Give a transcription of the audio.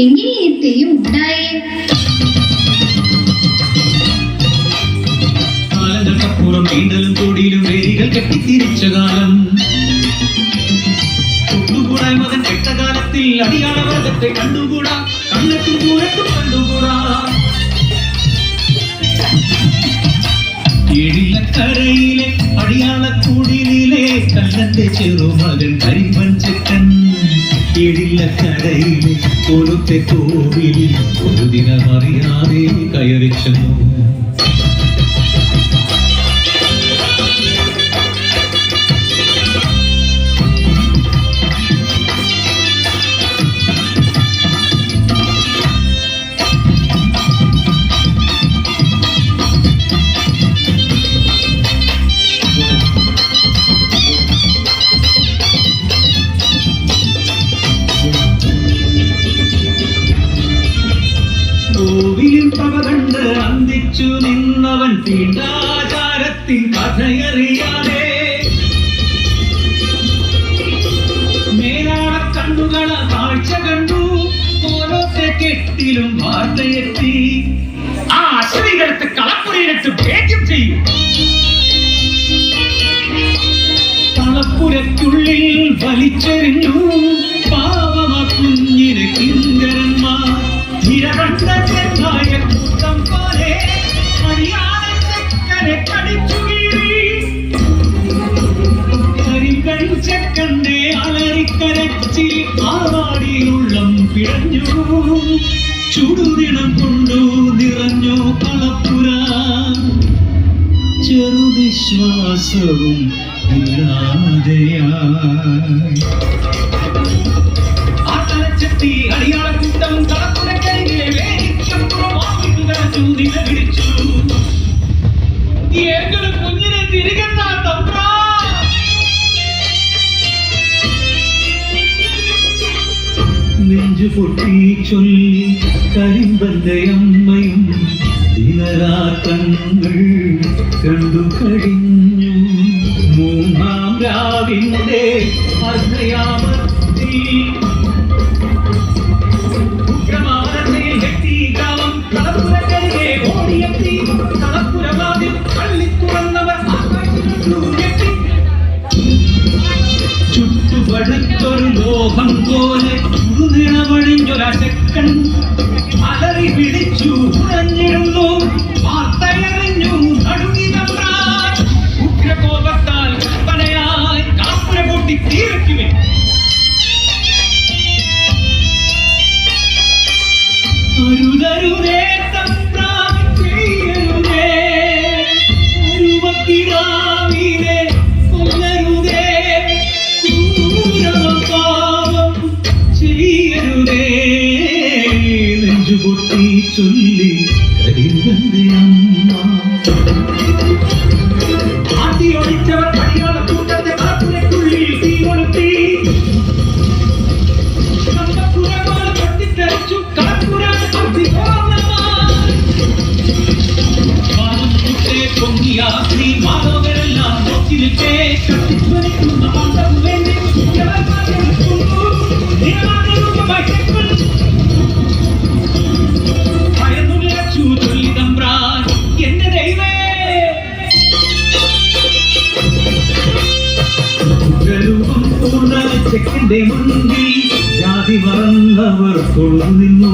എങ്ങനെ തെയ്യം ഉണ്ടായേ? കാലങ്ങൾക്കപ്പുറം നീണ്ടലും കോടിയിലും വേരികൾ കെട്ടിത്തിരിച്ച കാലം തൊട്ടുകൂടാ മകൻ കെട്ട കാലത്തിൽ അടിയാളവർഗത്തെ കണ്ടുകൂടാ, കണ്ണത്തും ദൂരത്തും കണ്ടുകൂടാ. ഏഴിലക്കരയിലെ അടിയാളക്കൂടിലെ കല്ലന്റെ ചെറുമകൻ കരിമ്പൻ ചെക്കൻ. ഏഴിലക്കരയിലെ ഒരുത്തെ കോവിലിൽ ഒരു ദിനമറിയാതെ കയറി ചെന്നു. കോവിലിൻ പ്രഭ കണ്ട് അന്തിച്ചു നിന്നവൻ പീണ്ടാചാരത്തിൻ കഥയറിയാതെ മേലാള കണ്ണുകള കാഴ്ച കണ്ടു. ഓരോത്തെ കെട്ടിലും വാർത്തയെത്തി. ആ അശ്രീകളത്തെ കളപ്പുരയിലിട്ട് ഭേദ്യം ചെയ്യും. കളപ്പുരയ്ക്കുള്ളിൽ വലിച്ചെറിഞ്ഞു പാവമ കുഞ്ഞിന് കിങ്കരന്മാർ. കൂട്ടം പോലെ കരിമ്പൻ ചെക്കന്റെ അലറിക്കരച്ചിൽ ആവാടിയുള്ളം പിഴഞ്ഞു. ചുടുദിനം കൊണ്ടു നിറഞ്ഞു കളപ്പുര. ചെറുവിശ്വാസവും ഇല്ലാതെയായി ആട്ടലച്ചെത്തി അടിയാളക്കൂട്ടം കളപ്പുരക്കരികിലെ വേദിക്കപ്പുറം ആവിട്ടുകരച്ചു നിലവിളിച്ചു. എങ്കിലും കുഞ്ഞിനെ തിരികെ തമ്പ്രാ. നെഞ്ചു പൊട്ടി ചൊല്ലി കരിമ്പന്റെ അമ്മയും ദിനരാത്രങ്ങൾ കണ്ടു കഴിഞ്ഞു. മൂന്നാം രാവിന്റെ അർദ്ധയാമത്തിൽ ചുറ്റുപടുത്തൊരു ലോകം പോലെ ചുടുനിണമണിഞ്ഞൊരശക്കൻ അലറി പിടിച്ചു ഉറഞ്ഞിരുന്നു. വാർത്തയറിഞ്ഞു നടുങ്ങി തമ്പ്രാൻ. ഉഗ്രകോപത്താൽ കൽപ്പനയായി കാപ്പുര പൊട്ടി തീരയ്ക്കുമേ. അരുതരുതേ തമ്പ്രാൻ ചെയ്യരുതേ. അരുവക്കിടാവിലെ കൊല്ലരുതേ. ക്രൂരപാപം ചെയ്യരുതേ. നെഞ്ചുപൊട്ടി ചൊല്ലി കരിമ്പന്റെ അമ്മ. ആട്ടിയൊളിച്ചവർ അടിയാളക്കൂട്ടത്തെ കളപ്പുരയ്ക്കുള്ളിൽ തീ കൊളുത്തി. കള്ളപ്പുരമാല പൊട്ടിത്തെറിച്ചു. കളപ്പുര പൊങ്ങിയ ശ്രീ മാധവരെല്ലാം നോക്കിനിൽക്കേ കത്തിധ്വനിക്കുന്ന മണ്ഡപം വേണ്ടി ഭയന്നു വിളച്ചു ചൊല്ലി തമ്പ്രാൻ. എന്റെ ദൈവേ, രൂപം പൂർണ്ണ ചെക്കിന്റെ മുൻപിൽ ജാതി മറന്നവർ തൊഴുതു നിന്നു.